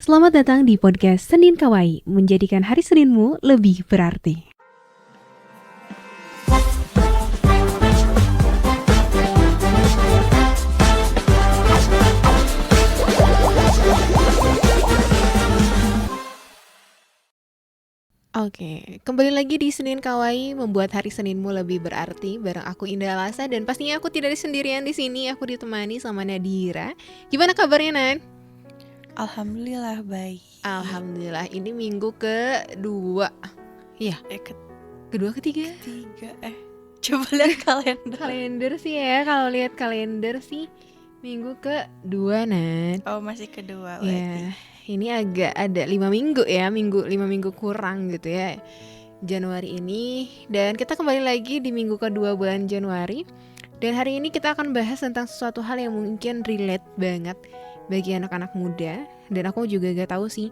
Selamat datang di podcast Senin Kawaii, menjadikan hari Seninmu lebih berarti. Oke, kembali lagi di Senin Kawaii, membuat hari Seninmu lebih berarti bareng aku Indah Lasa, dan pastinya aku tidak sendirian di sini, aku ditemani sama Nadira. Gimana kabarnya, Nad? Alhamdulillah baik. Alhamdulillah, ini minggu kedua. Iya, kedua ketiga. Coba lihat kalender. Kalender sih ya, kalau lihat kalender sih minggu kedua, Nad. Oh, masih kedua Ya, berarti. ini agak ada 5 minggu ya, 5 minggu kurang gitu ya Januari ini. Dan kita kembali lagi di minggu kedua bulan Januari. Dan hari ini kita akan bahas tentang sesuatu hal yang mungkin relate banget bagi anak-anak muda. Dan aku juga gak tahu sih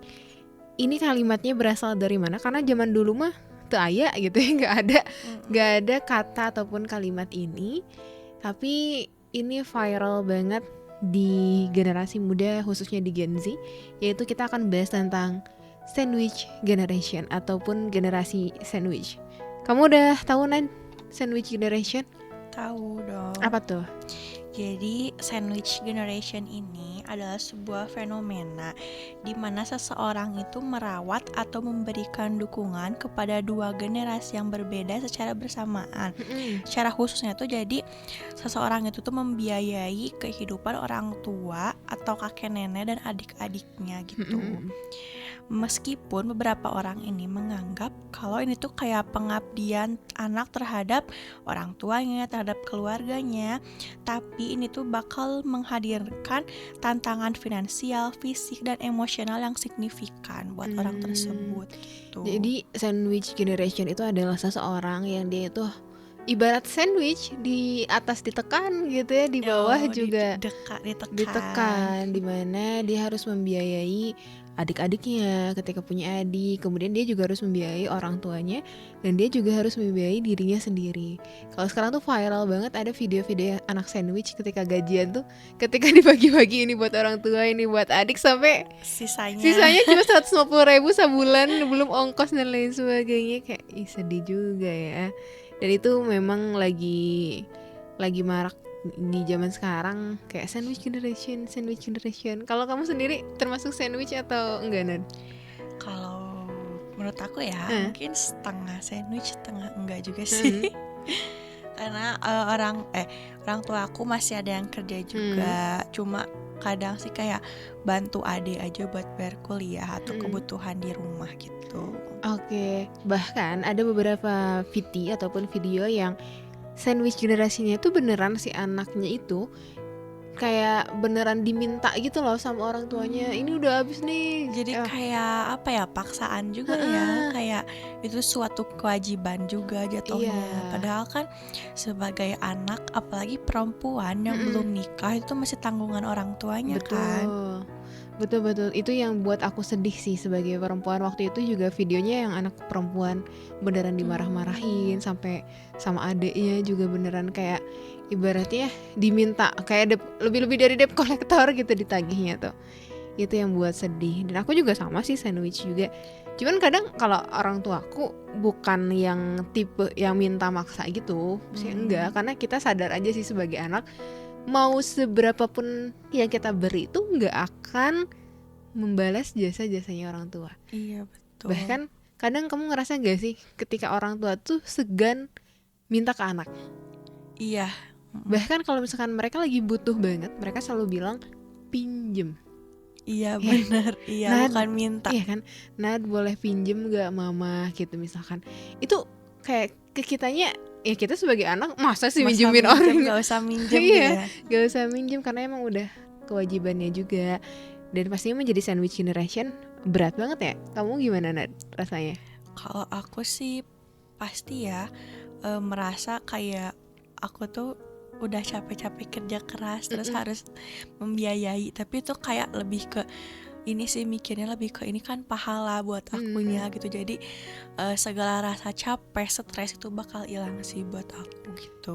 ini kalimatnya berasal dari mana, karena zaman dulu mah teu aya gitu ya, gak ada kata ataupun kalimat ini. Tapi ini viral banget di generasi muda, khususnya di Gen Z, yaitu kita akan bahas tentang sandwich generation ataupun generasi sandwich. Kamu udah tahu, Nan, sandwich generation? Tahu dong. Apa tuh? Jadi sandwich generation ini adalah sebuah fenomena di mana seseorang itu merawat atau memberikan dukungan kepada dua generasi yang berbeda secara bersamaan. Secara khususnya tuh jadi seseorang itu tuh membiayai kehidupan orang tua atau kakek nenek dan adik-adiknya gitu. Meskipun beberapa orang ini menganggap kalau ini tuh kayak pengabdian anak terhadap orang tuanya, terhadap keluarganya, tapi ini tuh bakal menghadirkan tantangan finansial, fisik, dan emosional yang signifikan buat orang tersebut gitu. Jadi sandwich generation itu adalah seseorang yang dia itu ibarat sandwich, di atas ditekan gitu ya, di bawah juga ditekan, dimana dia harus membiayai adik-adiknya ketika punya adik, kemudian dia juga harus membiayai orang tuanya, dan dia juga harus membiayai dirinya sendiri. Kalau sekarang tuh viral banget ada video-video anak sandwich ketika gajian tuh, ketika dibagi-bagi, ini buat orang tua, ini buat adik, sampai sisanya cuma 150.000 sebulan, belum ongkos dan lain sebagainya. Kayak sedih juga ya. Dan itu memang lagi marak di zaman sekarang, kayak sandwich generation. Kalau kamu sendiri termasuk sandwich atau enggak, Nan? Kalau menurut aku ya mungkin setengah sandwich, setengah enggak juga sih. Karena orang tua aku masih ada yang kerja juga, cuma kadang sih kayak bantu adik aja buat bayar kuliah atau kebutuhan di rumah gitu. Oke, bahkan ada beberapa VT ataupun video yang sandwich generasinya itu beneran si anaknya itu kayak beneran diminta gitu loh sama orang tuanya, ini udah habis nih. Jadi kayak apa ya, paksaan juga ya, kayak itu suatu kewajiban juga jatuhnya. Padahal kan sebagai anak, apalagi perempuan yang belum nikah, itu masih tanggungan orang tuanya. Betul, itu yang buat aku sedih sih sebagai perempuan. Waktu itu juga videonya yang anak perempuan beneran dimarah-marahin, sampai sama adeknya juga beneran kayak ibaratnya diminta kayak lebih dari debt collector gitu ditagihnya tuh. Itu yang buat sedih. Dan aku juga sama sih, sandwich juga. Cuman kadang kalau orang tuaku bukan yang tipe yang minta maksa gitu, maksudnya enggak, karena kita sadar aja sih sebagai anak, mau seberapapun yang kita beri itu nggak akan membalas jasa-jasanya orang tua. Iya, betul. Bahkan kadang kamu ngerasa nggak sih ketika orang tua tuh segan minta ke anak? Iya. Bahkan kalau misalkan mereka lagi butuh banget, mereka selalu bilang pinjem. Iya, benar. Iya, bukan minta. Iya kan, Nad boleh pinjem nggak mama gitu misalkan. Itu kayak ke kitanya, ya kita sebagai anak masa sih minjemin orang, gak usah minjem. Gak usah minjem, karena emang udah kewajibannya juga. Dan pastinya menjadi sandwich generation berat banget ya. Kamu gimana, Nad, rasanya? Kalau aku sih pasti ya merasa kayak aku tuh udah capek-capek kerja keras, terus harus membiayai, tapi itu kayak lebih ke ini sih, mikirnya lebih ke ini kan pahala buat akunya gitu. Jadi segala rasa capek, stres itu bakal hilang sih buat aku gitu.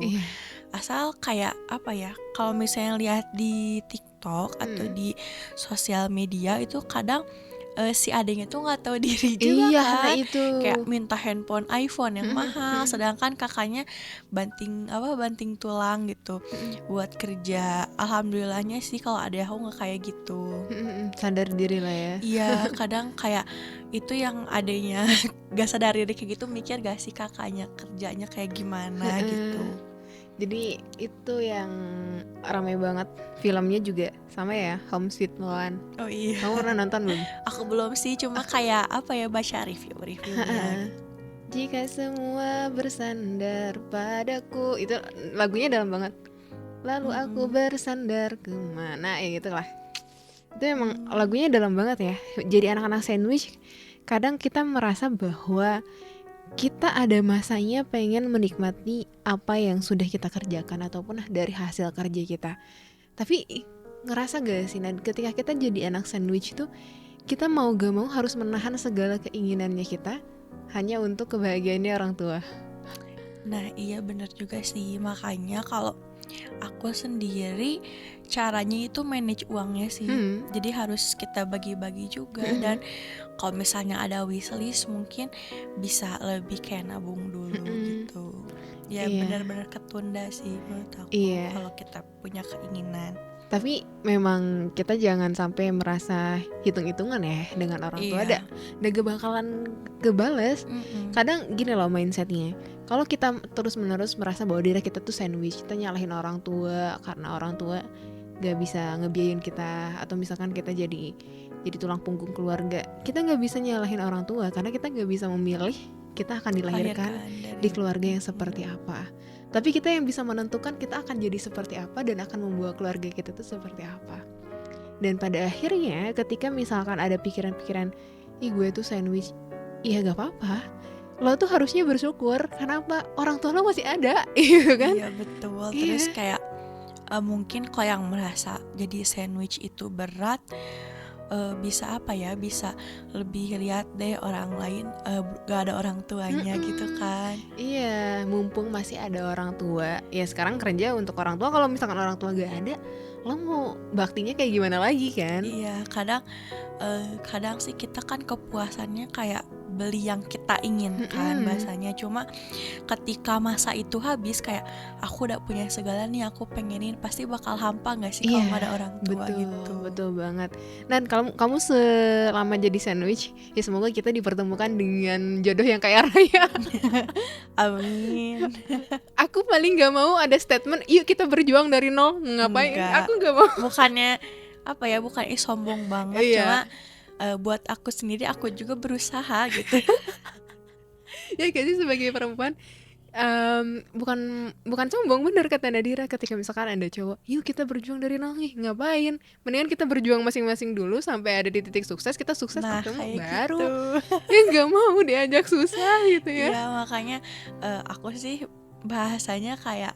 Asal kayak apa ya, kalau misalnya lihat di TikTok atau di sosial media itu kadang si adiknya tuh nggak tahu diri juga Iya, kan, nah itu. kayak minta handphone iPhone yang mahal, sedangkan kakaknya banting tulang gitu buat kerja. Alhamdulillahnya sih kalau ada aku nggak kayak gitu. Sadar diri lah ya. Iya, kadang kayak itu yang adanya gak sadar diri kayak gitu, mikir gak sih kakaknya kerjanya kayak gimana gitu. Jadi itu yang ramai banget. Filmnya juga sama ya, Home Sweet Home. Oh iya. Kamu pernah nonton belum? Aku belum sih, cuma kayak baca reviewnya. Jika semua bersandar padaku, itu lagunya dalam banget. Lalu aku bersandar kemana, ya gitulah. Itu emang lagunya dalam banget ya. Jadi anak-anak sandwich, kadang kita merasa bahwa kita ada masanya pengen menikmati apa yang sudah kita kerjakan ataupun dari hasil kerja kita. Tapi ngerasa gak sih, Nad, ketika kita jadi anak sandwich tuh, kita mau gak mau harus menahan segala keinginannya kita hanya untuk kebahagiaannya orang tua. Nah iya bener juga sih, makanya kalau aku sendiri caranya itu manage uangnya sih. Jadi harus kita bagi-bagi juga. Dan kalau misalnya ada wishlist mungkin bisa lebih kayak nabung dulu gitu. Ya benar-benar ketunda sih menurut aku kalau kita punya keinginan. Tapi memang kita jangan sampai merasa hitung-hitungan ya dengan orang tua. Ada gak bakalan kebales. Kadang gini loh mindsetnya, kalau kita terus-menerus merasa bahwa diri kita tuh sandwich, kita nyalahin orang tua karena orang tua gak bisa ngebiayain kita, atau misalkan kita jadi tulang punggung keluarga, kita gak bisa nyalahin orang tua karena kita gak bisa memilih kita akan dilahirkan di keluarga yang seperti apa. Tapi kita yang bisa menentukan kita akan jadi seperti apa dan akan membawa keluarga kita tuh seperti apa. Dan pada akhirnya ketika misalkan ada pikiran-pikiran, ih gue tuh sandwich, iya gak apa-apa, lo tuh harusnya bersyukur. Kenapa? Orang tua lo masih ada, gitu kan? Iya betul. Terus kayak mungkin kalau yang merasa jadi sandwich itu berat, bisa bisa lebih lihat deh orang lain gak ada orang tuanya gitu kan. Iya, mumpung masih ada orang tua. Ya sekarang kerja untuk orang tua. Kalau misalkan orang tua gak ada, lo mau baktinya kayak gimana lagi kan? Iya, kadang sih kita kan kepuasannya kayak beli yang kita inginkan bahasanya. Cuma ketika masa itu habis, kayak aku udah punya segala nih, aku pengenin, pasti bakal hampa gak sih kalau ada orang tua. Betul, gitu. Betul banget. Dan kamu selama jadi sandwich, ya semoga kita dipertemukan dengan jodoh yang kaya raya. Amin. Aku paling gak mau ada statement, yuk kita berjuang dari nol. Ngapain? Enggak. Aku gak mau. Bukannya bukan sombong banget, cuma buat aku sendiri, aku juga berusaha gitu. Ya gak sih, sebagai perempuan bukan sombong, bener kata Nadira. Ketika misalkan ada cowok, yuk kita berjuang dari nol nih, ngapain? Mendingan kita berjuang masing-masing dulu sampai ada di titik sukses, kita sukses ketemu baru gitu. Ya gak mau diajak susah gitu ya. Ya makanya aku sih bahasanya kayak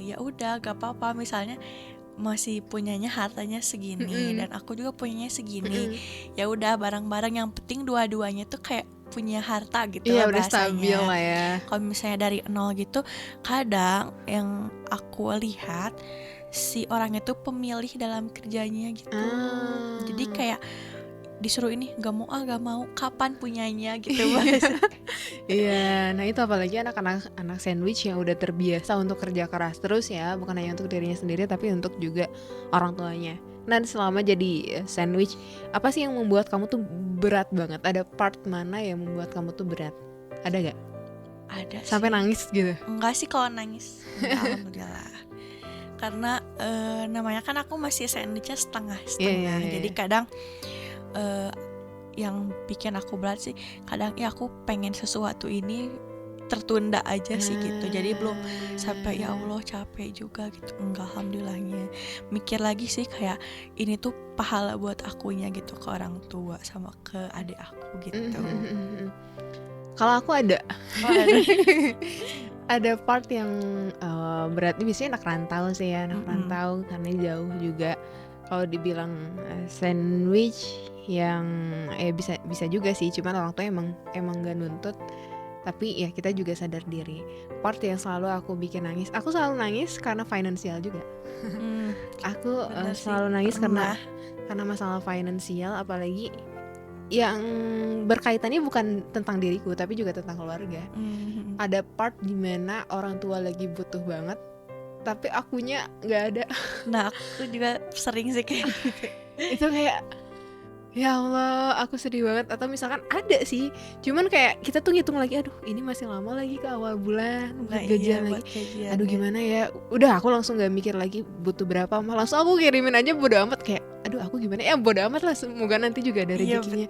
ya udah gak apa-apa, misalnya masih punyanya hartanya segini dan aku juga punyanya segini, ya udah bareng-bareng, yang penting dua-duanya tuh kayak punya harta gitu lah udah bahasanya. Stabil lah ya. Kalau misalnya dari nol gitu, kadang yang aku lihat si orangnya tuh pemilih dalam kerjanya gitu. Jadi kayak disuruh ini gak mau, kapan punyanya gitu. Iya, nah itu apalagi anak sandwich yang udah terbiasa untuk kerja keras terus ya, bukan hanya untuk dirinya sendiri tapi untuk juga orang tuanya. Nah selama jadi sandwich, apa sih yang membuat kamu tuh berat banget? Ada part mana yang membuat kamu tuh berat? Ada gak? Ada sampai sih. Nangis gitu? Enggak sih kalau nangis, alhamdulillah. Karena namanya kan aku masih sandwichnya setengah-setengah. Jadi kadang yang bikin aku berat sih, kadang aku pengen sesuatu ini tertunda aja sih gitu. Jadi belum sampai ya Allah capek juga gitu. Enggak, alhamdulillahnya. Mikir lagi sih kayak ini tuh pahala buat akunya gitu, ke orang tua sama ke adik aku gitu. Kalau aku ada. Ada part yang berat. Biasanya anak rantau sih ya, anak rantau karena jauh juga. Kalau dibilang sandwich yang bisa juga sih, cuman orang tua emang gak nuntut. Tapi ya kita juga sadar diri. Part yang selalu aku bikin nangis, aku selalu nangis karena finansial juga. Aku selalu nangis karena masalah finansial. Apalagi yang berkaitannya bukan tentang diriku tapi juga tentang keluarga. Ada part dimana orang tua lagi butuh banget tapi akunya nggak ada. Nah aku juga sering sih kayak gitu. Itu kayak ya Allah, aku sedih banget. Atau misalkan ada sih, cuman kayak kita tuh ngitung lagi, aduh ini masih lama lagi ke awal bulan buat gajian lagi. Aduh gimana ya. Udah aku langsung gak mikir lagi butuh berapa, malah langsung aku kirimin aja bodo amat. Kayak aduh aku gimana ya, bodo amat lah, semoga nanti juga ada rezekinya.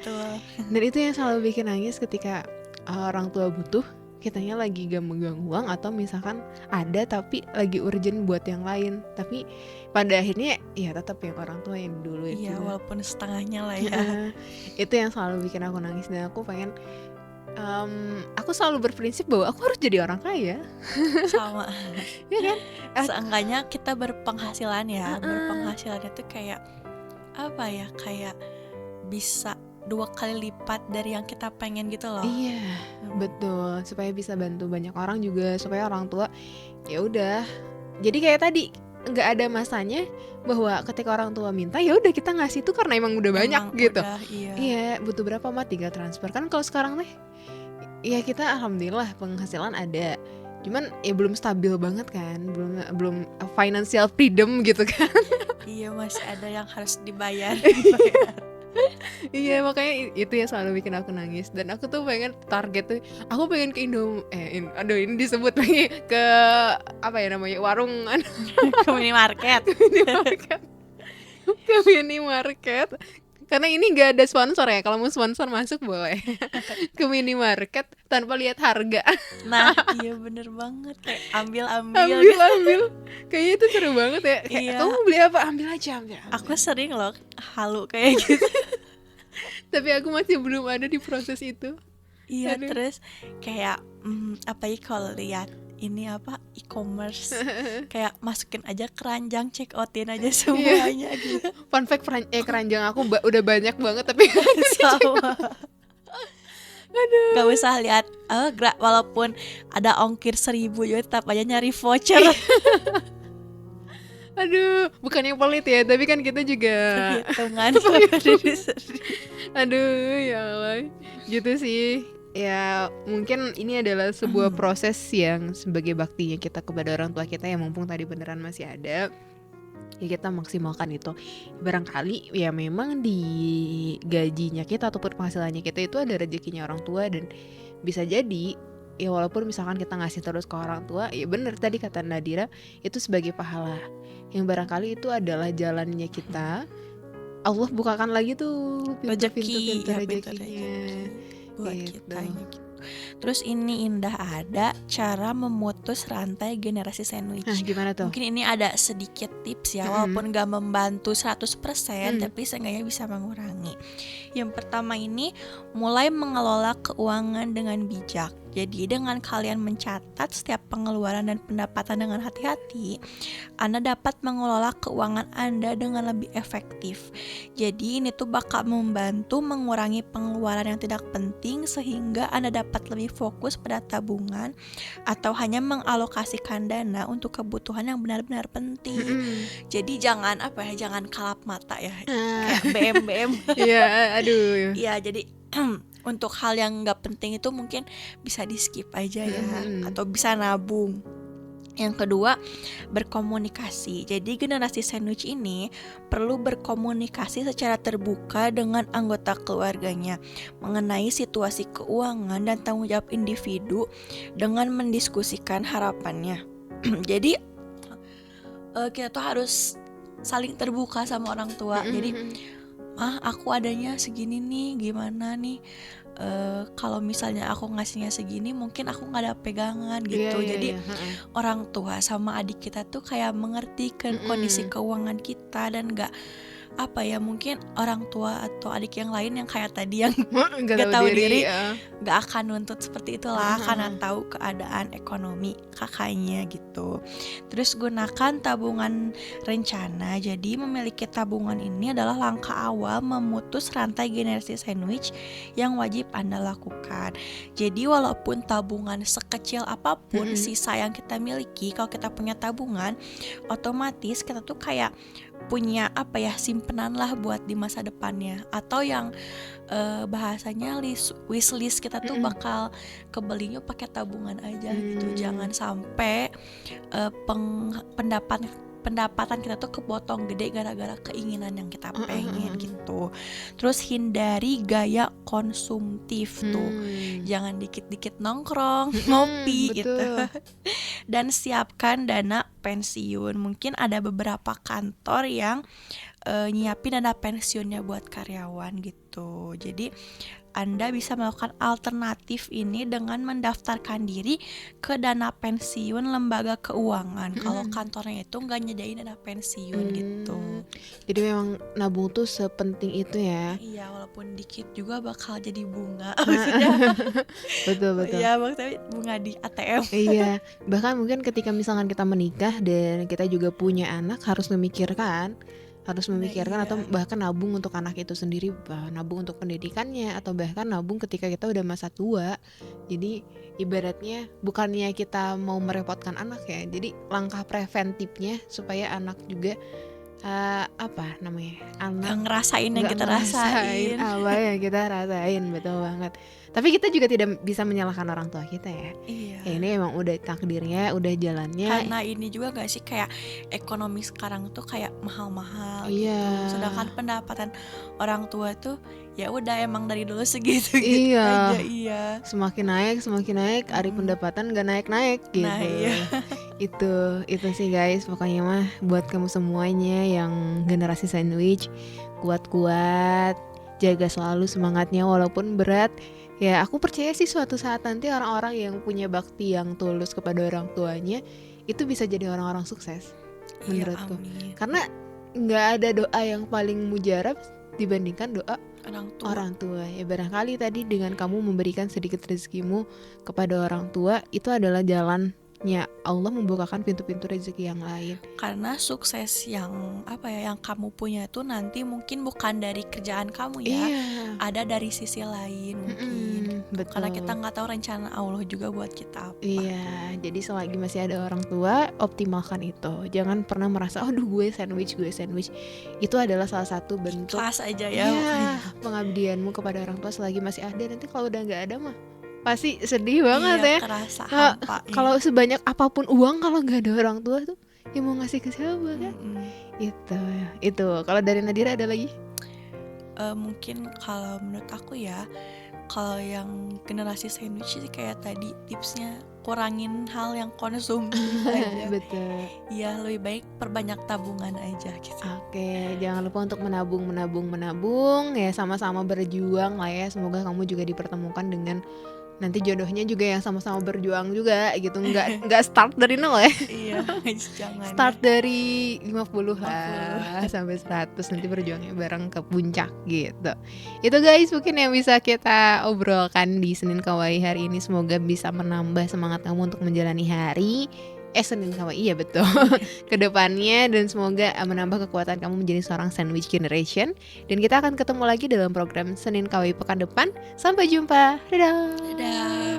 Dan itu yang selalu bikin nangis ketika orang tua butuh, kitanya lagi gak megang uang, atau misalkan ada tapi lagi urgent buat yang lain, tapi pada akhirnya ya tetap yang orang tua yang dulu itu. Iya, walaupun setengahnya lah ya. Itu yang selalu bikin aku nangis. Dan aku pengen aku selalu berprinsip bahwa aku harus jadi orang kaya. Sama. Ya kan? Seenggaknya kita berpenghasilan ya. Berpenghasilannya tuh kayak apa ya, kayak bisa 2 kali lipat dari yang kita pengen gitu loh. Iya, betul. Supaya bisa bantu banyak orang juga, supaya orang tua ya udah. Jadi kayak tadi nggak ada masanya bahwa ketika orang tua minta ya udah kita ngasih tuh karena emang udah banyak gitu. Udah, iya, butuh berapa mah tinggal transfer. Kan kalau sekarang nih ya kita alhamdulillah penghasilan ada, cuman ya belum stabil banget kan, belum financial freedom gitu kan. Iya, masih ada yang harus dibayar. Iya, makanya itu yang selalu bikin aku nangis. Dan aku tuh pengen target tuh, aku pengen ke aduh ini disebut lagi, ke apa ya namanya, warung ke minimarket. Ke minimarket. Karena ini gak ada sponsor ya, kalau mau sponsor masuk boleh. Ke minimarket tanpa lihat harga. Nah iya bener banget, kayak ambil. Kayaknya itu seru banget ya. Kayak, kamu beli apa, ambil aja. Aku sering loh halu kayak gitu. Tapi aku masih belum ada di proses itu. Iya. Aduh. Terus kayak apa ya, kalau lihat ini apa, e-commerce, kayak masukin aja keranjang, check outin aja semuanya gitu. Fun fact, keranjang aku udah banyak banget tapi sama. Aduh. Gak usah lihat walaupun ada ongkir 1.000 juga tetap aja nyari voucher. Aduh, bukan yang pelit ya, tapi kan kita juga perhitungan. Aduh, ya Allah, gitu sih. Ya mungkin ini adalah sebuah proses yang sebagai baktinya kita kepada orang tua kita, yang mumpung tadi beneran masih ada, ya kita maksimalkan itu. Barangkali ya memang di gajinya kita ataupun penghasilannya kita itu ada rezekinya orang tua, dan bisa jadi ya walaupun misalkan kita ngasih terus ke orang tua, ya bener tadi kata Nadira, itu sebagai pahala yang barangkali itu adalah jalannya kita. Allah bukakan lagi tuh pintu-pintu rezekinya buat kitanya gitu. Terus ini Indah, ada cara memutus rantai generasi sandwich. Nah, gimana tuh? Mungkin ini ada sedikit tips ya, walaupun gak membantu 100%, tapi seenggaknya bisa mengurangi. Yang pertama ini, mulai mengelola keuangan dengan bijak. Jadi dengan kalian mencatat setiap pengeluaran dan pendapatan dengan hati-hati, Anda dapat mengelola keuangan Anda dengan lebih efektif. Jadi ini tuh bakal membantu mengurangi pengeluaran yang tidak penting, sehingga Anda dapat lebih fokus pada tabungan atau hanya mengalokasikan dana untuk kebutuhan yang benar-benar penting. Jadi jangan jangan kalap mata ya, kayak BM. Iya, aduh. Iya, jadi untuk hal yang gak penting itu mungkin bisa di skip aja ya, atau bisa nabung. Yang kedua, berkomunikasi. Jadi generasi sandwich ini perlu berkomunikasi secara terbuka dengan anggota keluarganya mengenai situasi keuangan dan tanggung jawab individu dengan mendiskusikan harapannya. Jadi kita tuh harus saling terbuka sama orang tua. Jadi aku adanya segini nih, gimana nih, kalau misalnya aku ngasihnya segini mungkin aku gak ada pegangan gitu. Jadi orang tua sama adik kita tuh kayak mengerti kondisi keuangan kita, dan gak mungkin orang tua atau adik yang lain yang kayak tadi yang gak tahu diri gak akan nuntut seperti itulah, karena tahu keadaan ekonomi kakaknya gitu. Terus gunakan tabungan rencana. Jadi memiliki tabungan ini adalah langkah awal memutus rantai generasi sandwich yang wajib Anda lakukan. Jadi walaupun tabungan sekecil apapun sisa yang kita miliki, kalau kita punya tabungan, otomatis kita tuh kayak punya apa ya, simpenan lah buat di masa depannya, atau yang bahasanya wishlist kita tuh bakal kebelinya pakai tabungan aja gitu. Jangan sampai pendapatan kita tuh kepotong gede gara-gara keinginan yang kita pengen gitu. Terus hindari gaya konsumtif tuh. Jangan dikit-dikit nongkrong, ngopi gitu. Dan siapkan dana pensiun. Mungkin ada beberapa kantor yang nyiapin dana pensiunnya buat karyawan gitu. Jadi Anda bisa melakukan alternatif ini dengan mendaftarkan diri ke dana pensiun lembaga keuangan. Kalau kantornya itu nggak nyediain dana pensiun gitu. Jadi memang nabung tuh sepenting itu ya. Iya, walaupun dikit juga bakal jadi bunga. Betul. Iya, maksudnya bunga di ATM. Iya, bahkan mungkin ketika misalkan kita menikah dan kita juga punya anak, harus memikirkan atau bahkan nabung untuk anak itu sendiri, nabung untuk pendidikannya, atau bahkan nabung ketika kita udah masa tua. Jadi ibaratnya bukannya kita mau merepotkan anak ya, jadi langkah preventifnya supaya anak juga anak ngerasain yang kita rasain. apa yang kita rasain, betul banget. Tapi kita juga tidak bisa menyalahkan orang tua kita ya. Iya. Ya ini emang udah takdirnya, udah jalannya. Karena ini juga gak sih, kayak ekonomi sekarang tuh kayak mahal-mahal Iya. gitu. Sedangkan pendapatan orang tua tuh ya udah emang dari dulu segitu Iya. aja. Iya. Semakin naik, hari pendapatan gak naik gitu. Nah, iya. Itu sih guys, pokoknya mah buat kamu semuanya yang generasi sandwich, kuat-kuat, jaga selalu semangatnya walaupun berat. Ya aku percaya sih suatu saat nanti orang-orang yang punya bakti yang tulus kepada orang tuanya itu bisa jadi orang-orang sukses menurutku. Iya, karena nggak ada doa yang paling mujarab dibandingkan doa orang tua. Ya barangkali tadi dengan kamu memberikan sedikit rezekimu kepada orang tua, itu adalah jalannya Allah membukakan pintu-pintu rezeki yang lain. Karena sukses yang kamu punya itu nanti mungkin bukan dari kerjaan kamu ya. Iya. Ada dari sisi lain mungkin. Betul. Karena kita nggak tahu rencana Allah juga buat kita apa. Iya, jadi selagi masih ada orang tua, optimalkan itu. Jangan pernah merasa, aduh gue sandwich. Itu adalah salah satu bentuk Kelas aja ya. Pengabdianmu kepada orang tua selagi masih ada. Nanti kalau udah nggak ada mah pasti sedih banget ya. Kerasa hampa. Kalau sebanyak apapun uang, kalau nggak ada orang tua tuh, ya mau ngasih ke siapa kan? Itu. Kalau dari Nadira ada lagi? Mungkin kalau menurut aku ya, kalau yang generasi sandwich sih kayak tadi tipsnya kurangin hal yang konsumtif aja. Betul. Iya, lebih baik perbanyak tabungan aja gitu. Oke, jangan lupa untuk menabung ya, sama-sama berjuang lah ya. Semoga kamu juga dipertemukan dengan nanti jodohnya juga yang sama-sama berjuang juga gitu, nggak start dari nol ya. Iya, jangan. Start dari 50 lah sampai 100, nanti berjuangnya bareng ke puncak gitu. Itu guys mungkin yang bisa kita obrolkan di Senin Kawaii hari ini. Semoga bisa menambah semangat kamu untuk menjalani hari Senin Kawaii, iya betul, kedepannya, dan semoga menambah kekuatan kamu menjadi seorang sandwich generation. Dan kita akan ketemu lagi dalam program Senin Kawaii pekan depan. Sampai jumpa, dadah.